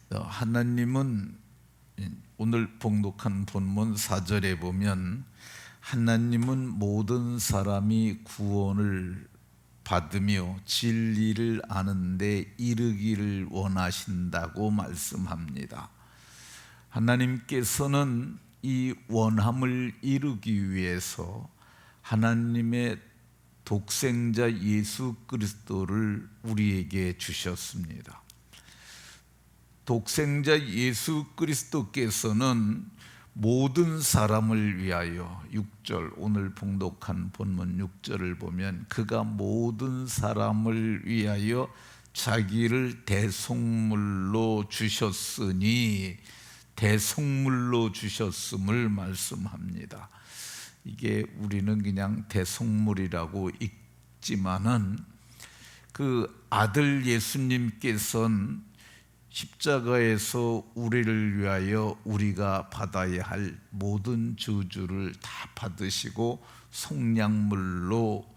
하나님은 오늘 봉독한 본문 4절에 보면 하나님은 모든 사람이 구원을 받으며 진리를 아는 데 이르기를 원하신다고 말씀합니다. 하나님께서는 이 원함을 이루기 위해서 하나님의 독생자 예수 그리스도를 우리에게 주셨습니다. 독생자 예수 그리스도께서는 모든 사람을 위하여 6절, 오늘 봉독한 본문 6절을 보면 그가 모든 사람을 위하여 자기를 대속물로 주셨으니, 대속물로 주셨음을 말씀합니다. 이게 우리는 그냥 대속물이라고 읽지만은 그 아들 예수님께서는 십자가에서 우리를 위하여 우리가 받아야 할 모든 저주를 다 받으시고 속량물로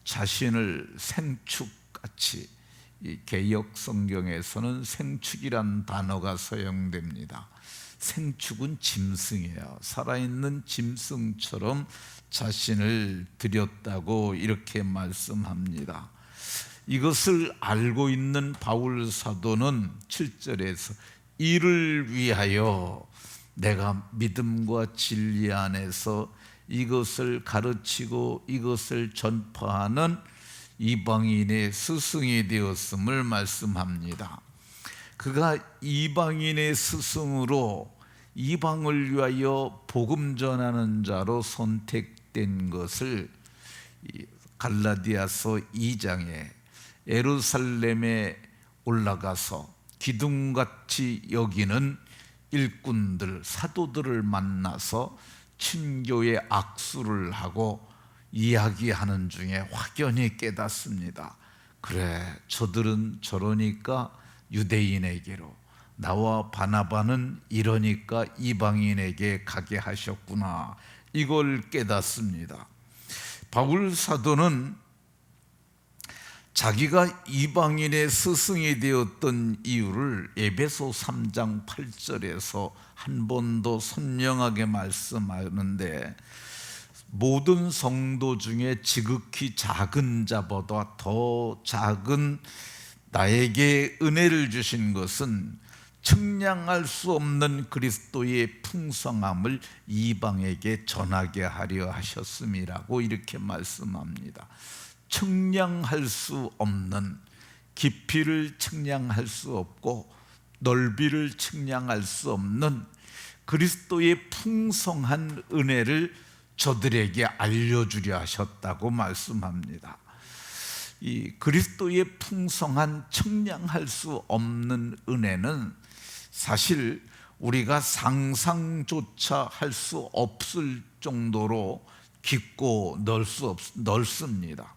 자신을 생축같이, 이 개역 성경에서는 생축이란 단어가 사용됩니다. 생축은 짐승이에요. 살아있는 짐승처럼 자신을 드렸다고 이렇게 말씀합니다. 이것을 알고 있는 바울 사도는 7절에서 이를 위하여 내가 믿음과 진리 안에서 이것을 가르치고 이것을 전파하는 이방인의 스승이 되었음을 말씀합니다. 그가 이방인의 스승으로 이방을 위하여 복음 전하는 자로 선택된 것을 갈라디아서 2장에 예루살렘에 올라가서 기둥같이 여기는 일꾼들, 사도들을 만나서 친교의 악수를 하고 이야기하는 중에 확연히 깨닫습니다. 그래, 저들은 저러니까 유대인에게로, 나와 바나바는 이러니까 이방인에게 가게 하셨구나, 이걸 깨닫습니다. 바울 사도는 자기가 이방인의 스승이 되었던 이유를 에베소 3장 8절에서 한 번 더 선명하게 말씀하는데, 모든 성도 중에 지극히 작은 자보다 더 작은 나에게 은혜를 주신 것은 측량할 수 없는 그리스도의 풍성함을 이방에게 전하게 하려 하셨음이라고 이렇게 말씀합니다. 측량할 수 없는, 깊이를 측량할 수 없고 넓이를 측량할 수 없는 그리스도의 풍성한 은혜를 저들에게 알려주려 하셨다고 말씀합니다. 이 그리스도의 풍성한 측량할 수 없는 은혜는 사실 우리가 상상조차 할 수 없을 정도로 깊고 넓습니다.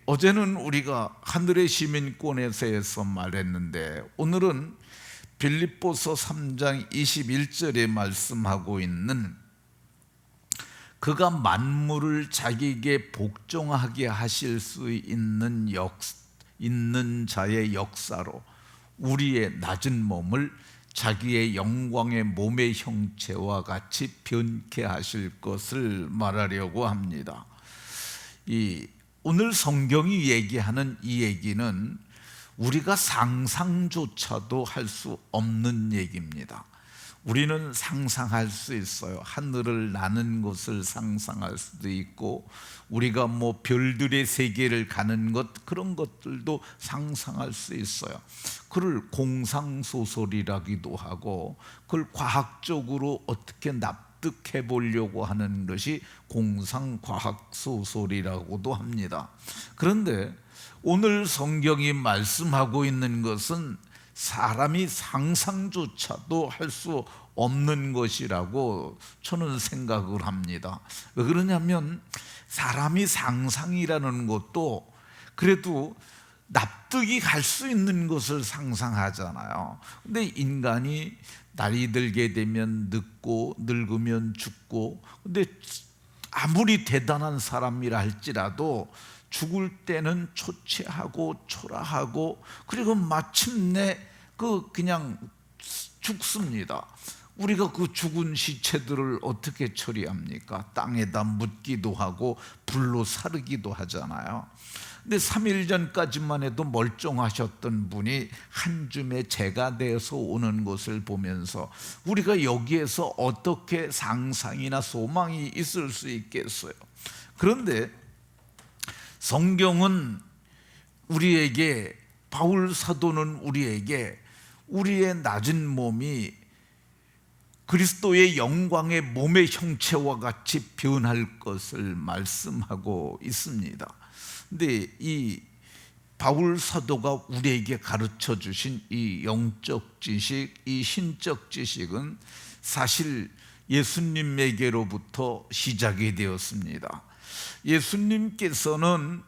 어제는 우리가 하늘의 시민권에서 말했는데, 오늘은 빌립보서 3장 21절에 말씀하고 있는 그가 만물을 자기에게 복종하게 하실 수 있는 자의 역사로 우리의 낮은 몸을 자기의 영광의 몸의 형체와 같이 변케 하실 것을 말하려고 합니다. 오늘 성경이 얘기하는 이 얘기는 우리가 상상조차도 할 수 없는 얘기입니다. 우리는 상상할 수 있어요. 하늘을 나는 것을 상상할 수도 있고, 우리가 별들의 세계를 가는 것, 그런 것들도 상상할 수 있어요. 그걸 공상소설이라기도 하고, 그걸 과학적으로 어떻게 납득해 보려고 하는 것이 공상과학소설이라고도 합니다. 그런데 오늘 성경이 말씀하고 있는 것은 사람이 상상조차도 할 수 없는 것이라고 저는 생각을 합니다. 왜 그러냐면 사람이 상상이라는 것도 그래도 납득이 갈 수 있는 것을 상상하잖아요. 근데 인간이 나이 들게 되면 늙고 늙으면 죽고, 근데 아무리 대단한 사람이라 할지라도 죽을 때는 초췌하고 초라하고, 그리고 마침내 그냥 죽습니다. 우리가 그 죽은 시체들을 어떻게 처리합니까? 땅에다 묻기도 하고 불로 사르기도 하잖아요. 근데 3일 전까지만 해도 멀쩡하셨던 분이 한 줌의 재가 되어서 오는 것을 보면서 우리가 여기에서 어떻게 상상이나 소망이 있을 수 있겠어요? 그런데 성경은 우리에게, 바울 사도는 우리에게 우리의 낮은 몸이 그리스도의 영광의 몸의 형체와 같이 변할 것을 말씀하고 있습니다. 근데 이 바울 사도가 우리에게 가르쳐 주신 이 영적 지식, 이 신적 지식은 사실 예수님에게로부터 시작이 되었습니다. 예수님께서는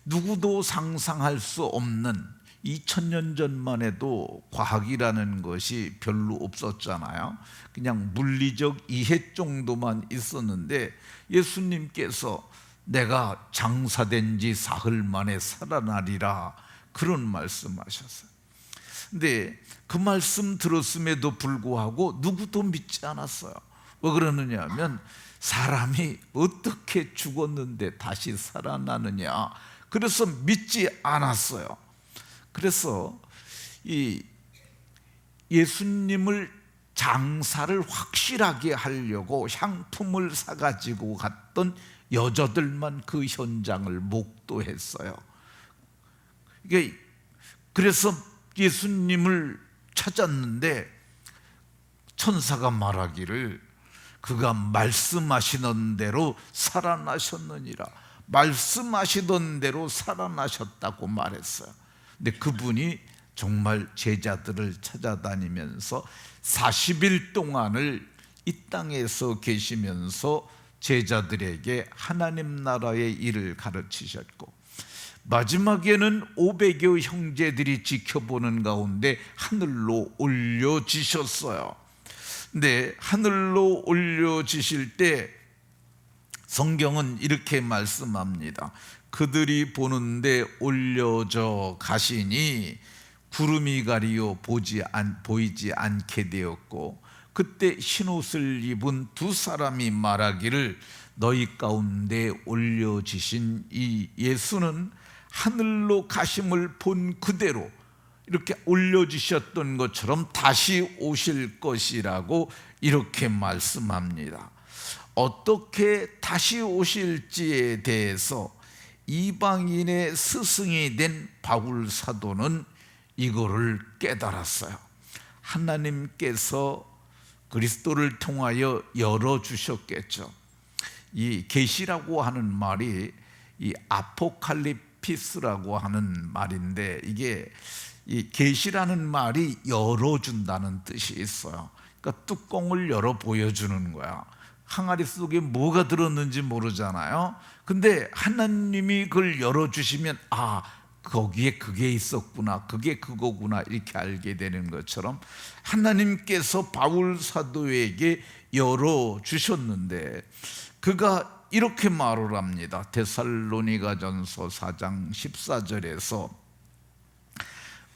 누구도 상상할 수 없는, 2000년 전만 해도 과학이라는 것이 별로 없었잖아요. 그냥 물리적 이해 정도만 있었는데 예수님께서 내가 장사된 지 사흘 만에 살아나리라, 그런 말씀하셨어요. 근데 그 말씀 들었음에도 불구하고 누구도 믿지 않았어요. 왜 그러느냐 하면 사람이 어떻게 죽었는데 다시 살아나느냐, 그래서 믿지 않았어요. 그래서 이 예수님을 장사를 확실하게 하려고 향품을 사가지고 갔던 여자들만 그 현장을 목도했어요. 그래서 예수님을 찾았는데 천사가 말하기를 그가 말씀하시던 대로 살아나셨느니라, 말씀하시던 대로 살아나셨다고 말했어요. 근데 그분이 정말 제자들을 찾아다니면서 40일 동안을 이 땅에서 계시면서 제자들에게 하나님 나라의 일을 가르치셨고, 마지막에는 500여 형제들이 지켜보는 가운데 하늘로 올려지셨어요. 근데 하늘로 올려지실 때 성경은 이렇게 말씀합니다. 그들이 보는데 올려져 가시니 구름이 가리어 보이지 않게 되었고, 그때 흰옷을 입은 두 사람이 말하기를 너희 가운데 올려지신 이 예수는 하늘로 가심을 본 그대로 이렇게 올려지셨던 것처럼 다시 오실 것이라고 이렇게 말씀합니다. 어떻게 다시 오실지에 대해서 이방인의 스승이 된 바울 사도는 이거를 깨달았어요. 하나님께서 그리스도를 통하여 열어주셨겠죠. 이 계시라고 하는 말이 이 아포칼립피스라고 하는 말인데, 이게 이 계시라는 말이 열어준다는 뜻이 있어요. 그러니까 뚜껑을 열어 보여주는 거야. 항아리 속에 뭐가 들었는지 모르잖아요. 근데 하나님이 그걸 열어주시면 거기에 그게 있었구나, 그게 그거구나, 이렇게 알게 되는 것처럼 하나님께서 바울 사도에게 열어주셨는데 그가 이렇게 말을 합니다. 데살로니가전서 4장 14절에서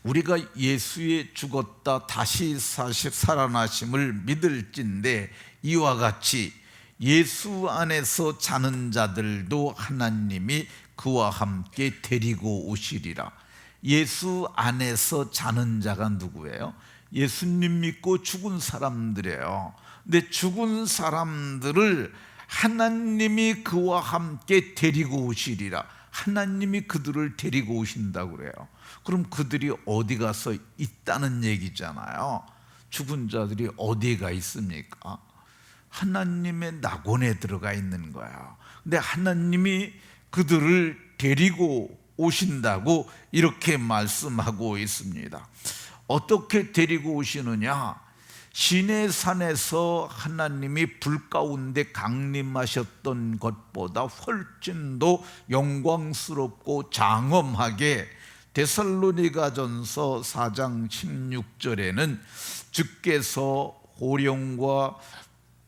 우리가 예수의 죽었다 다시 살아나심을 믿을진대 이와 같이 예수 안에서 자는 자들도 하나님이 그와 함께 데리고 오시리라. 예수 안에서 자는 자가 누구예요? 예수님 믿고 죽은 사람들이에요. 근데 죽은 사람들을 하나님이 그와 함께 데리고 오시리라. 하나님이 그들을 데리고 오신다고 그래요. 그럼 그들이 어디 가서 있다는 얘기잖아요. 죽은 자들이 어디가 있습니까? 하나님의 낙원에 들어가 있는 거야. 근데 하나님이 그들을 데리고 오신다고 이렇게 말씀하고 있습니다. 어떻게 데리고 오시느냐? 시내산에서 하나님이 불 가운데 강림하셨던 것보다 훨씬 더 영광스럽고 장엄하게 데살로니가전서 4장 16절에는 주께서 호령과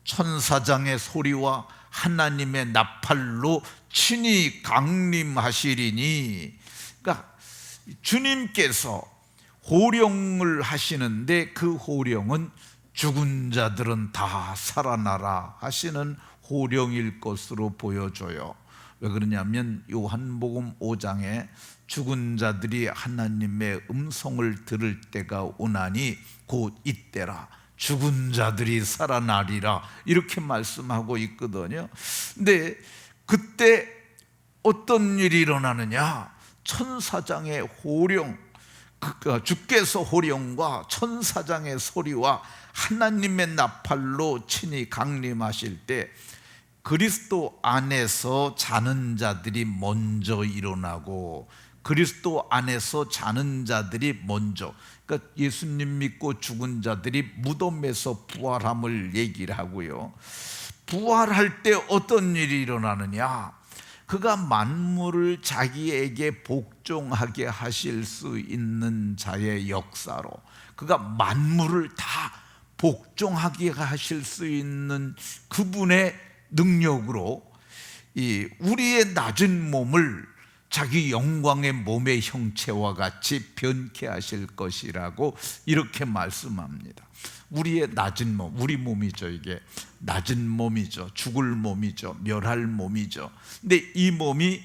천사장의 소리와 하나님의 나팔로 친히 강림하시리니, 그러니까 주님께서 호령을 하시는데 그 호령은 죽은 자들은 다 살아나라 하시는 호령일 것으로 보여져요. 왜 그러냐면 요한복음 5장에 죽은 자들이 하나님의 음성을 들을 때가 오나니 곧 이때라, 죽은 자들이 살아나리라, 이렇게 말씀하고 있거든요. 근데 그때 어떤 일이 일어나느냐? 천사장의 호령, 주께서 호령과 천사장의 소리와 하나님의 나팔로 친히 강림하실 때 그리스도 안에서 자는 자들이 먼저 일어나고, 그리스도 안에서 자는 자들이 먼저, 그러니까 예수님 믿고 죽은 자들이 무덤에서 부활함을 얘기를 하고요. 부활할 때 어떤 일이 일어나느냐? 그가 만물을 자기에게 복종하게 하실 수 있는 자의 역사로, 그가 만물을 다 복종하게 하실 수 있는 그분의 능력으로 이 우리의 낮은 몸을 자기 영광의 몸의 형체와 같이 변케 하실 것이라고 이렇게 말씀합니다. 우리의 낮은 몸, 우리 몸이죠. 이게 낮은 몸이죠. 죽을 몸이죠. 멸할 몸이죠. 근데 이 몸이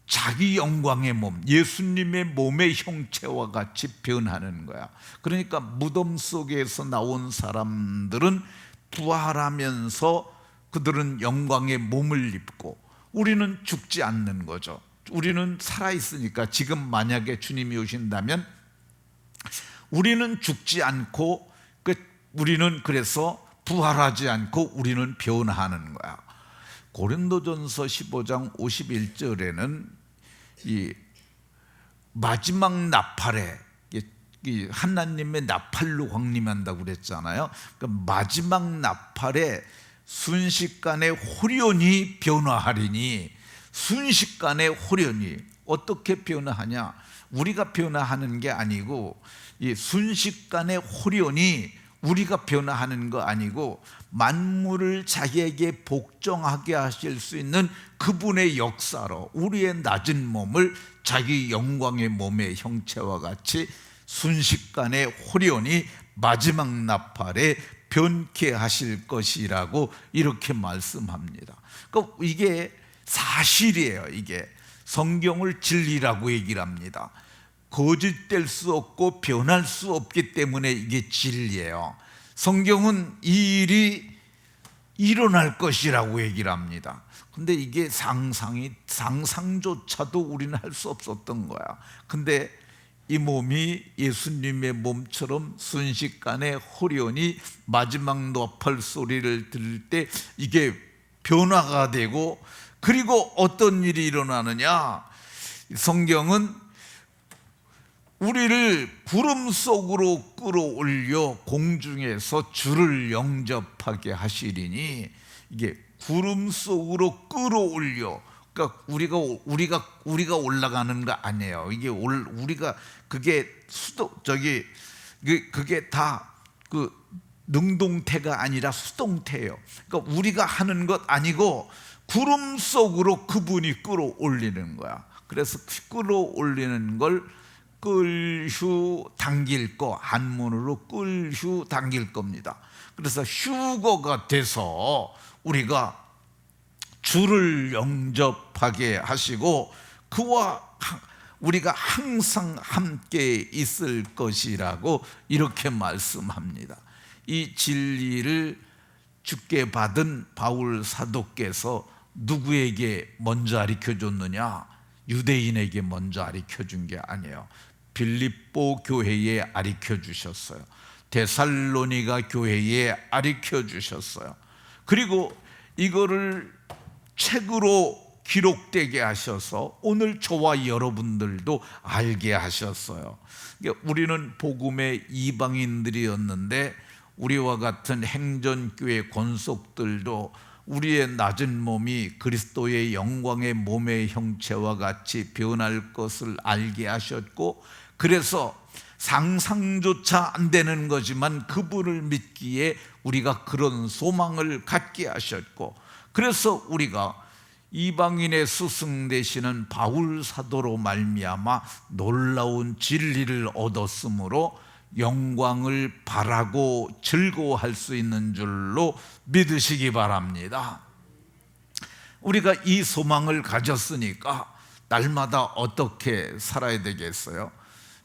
자기 영광의 몸, 예수님의 몸의 형체와 같이 변하는 거야. 그러니까 무덤 속에서 나온 사람들은 부활하면서 그들은 영광의 몸을 입고, 우리는 죽지 않는 거죠. 우리는 살아있으니까 지금 만약에 주님이 오신다면 우리는 죽지 않고, 우리는 그래서 부활하지 않고 우리는 변화하는 거야. 고린도전서 15장 51절에는 이 마지막 나팔에, 하나님의 나팔로 강림한다고 그랬잖아요. 그러니까 마지막 나팔에 순식간에 호련히 변화하리니, 순식간에 호련히 어떻게 변화하냐? 우리가 변화하는 게 아니고, 이 순식간에 호련히 우리가 변화하는 거 아니고, 만물을 자기에게 복종하게 하실 수 있는 그분의 역사로 우리의 낮은 몸을 자기 영광의 몸의 형체와 같이 순식간에 호련히 마지막 나팔에 변케 하실 것이라고 이렇게 말씀합니다. 그러니까 이게 사실이에요. 이게 성경을 진리라고 얘기를 합니다. 거짓될 수 없고 변할 수 없기 때문에 이게 진리예요. 성경은 이 일이 일어날 것이라고 얘기를 합니다. 근데 이게 상상조차도 우리는 할 수 없었던 거야. 근데 이 몸이 예수님의 몸처럼 순식간에 호련히 마지막 나팔 소리를 들을 때 이게 변화가 되고, 그리고 어떤 일이 일어나느냐? 성경은 우리를 구름 속으로 끌어올려 공중에서 주를 영접하게 하시리니, 이게 구름 속으로 끌어올려, 그러니까 우리가 올라가는 거 아니에요. 이게 우리가 그게 그게 다 그 능동태가 아니라 수동태예요. 그러니까 우리가 하는 것 아니고 구름 속으로 그분이 끌어올리는 거야. 그래서 끌어올리는 걸 끌휴 당길 거, 한문으로 끌휴 당길 겁니다. 그래서 휴거가 돼서 우리가 주를 영접하게 하시고 그와 우리가 항상 함께 있을 것이라고 이렇게 말씀합니다. 이 진리를 주께 받은 바울 사도께서 누구에게 먼저 가르쳐줬느냐? 유대인에게 먼저 가르쳐준 게 아니에요. 빌립보 교회에 가르쳐주셨어요. 데살로니가 교회에 가르쳐주셨어요. 그리고 이거를 책으로 기록되게 하셔서 오늘 저와 여러분들도 알게 하셨어요. 우리는 복음의 이방인들이었는데 우리와 같은 행전교회 권속들도 우리의 낮은 몸이 그리스도의 영광의 몸의 형체와 같이 변할 것을 알게 하셨고, 그래서 상상조차 안 되는 거지만 그분을 믿기에 우리가 그런 소망을 갖게 하셨고, 그래서 우리가 이방인의 스승 되시는 바울 사도로 말미암아 놀라운 진리를 얻었으므로 영광을 바라고 즐거워할 수 있는 줄로 믿으시기 바랍니다. 우리가 이 소망을 가졌으니까 날마다 어떻게 살아야 되겠어요?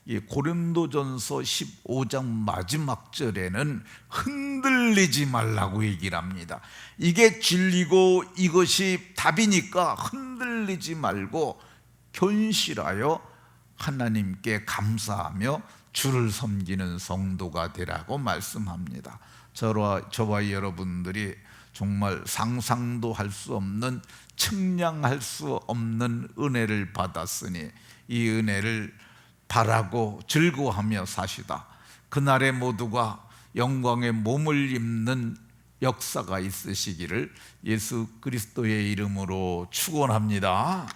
이 고린도전서 15장 마지막 절에는 흔들리지 말라고 얘기를 합니다. 이게 진리고 이것이 답이니까 흔들리지 말고 견실하여 하나님께 감사하며 주를 섬기는 성도가 되라고 말씀합니다. 저와 여러분들이 정말 상상도 할 수 없는, 측량할 수 없는 은혜를 받았으니 이 은혜를 바라고 즐거워하며 사시다. 그날에 모두가 영광의 몸을 입는 역사가 있으시기를 예수 그리스도의 이름으로 축원합니다.